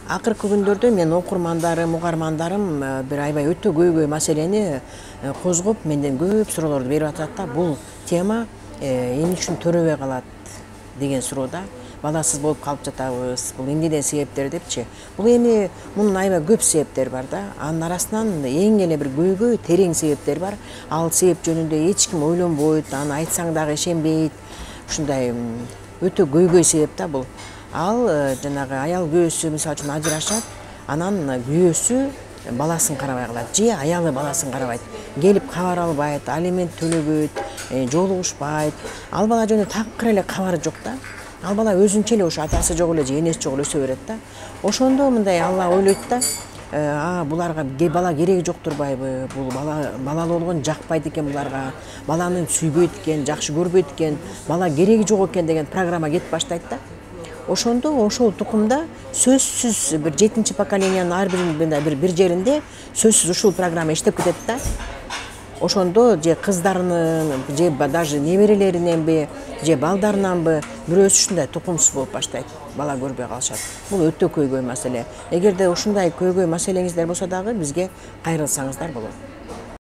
Акыркы күндөрдө мен окурмандарым, угармандарым бир аябай өтө көйгөй маселени козгоп, менден көп суроолорду берип атат да. Бул тема эмне үчүн төрөбөй калат деген суроодо. Баласыз болуп калып жатабыз. Бул эмнеден себептер депчи. Бул эми мунун аябай көп себептери бар да. Анын арасынан эң эле бир көйгөй, терең себептер бар. Ал себеп жөнүндө эч ким ойлонбойт, аны айтсаң дагы ишенбейт. Ушундай өтө көйгөй себеп да бул. Ал жанагы аял күйөөсү мисалы үчүн ажырашат, анан күйөөсү баласын карабай калат, же аялы баласын карабайт. Келип кабар албайт, алимент төлөбөйт, жолугушпайт. Ал бала жөнүндө такыр эле кабары жок да. Ал бала өзүнчө эле ошо атасы жок эле же энеси жок эле өсө берет да. Ошондо мындай Алла ойлойт да, буларга бала кереги жок турбайбы? Бул балалуу болгон жакпайт экен буларга. Баланы сүйбөйт экен, жакшы көрбөйт экен, бала кереги жок экен деген программа кетип баштайт да. Ошондо ошол тукумда сөзсүз бир 7-чи поколениянын ар бир жеринде сөзсүз ушул программа иштеп кетет да. Ошондо же кыздарынын, же даже неберелериненби, же балдарынанбы бирөөсү ушундай тукумсуз болуп баштайт. Бала көрбөй калышат. Бул өтө көйгөй маселе. Эгерде ушундай көйгөй маселеңиздер болсо дагы бизге кайрылсаңыздар болот.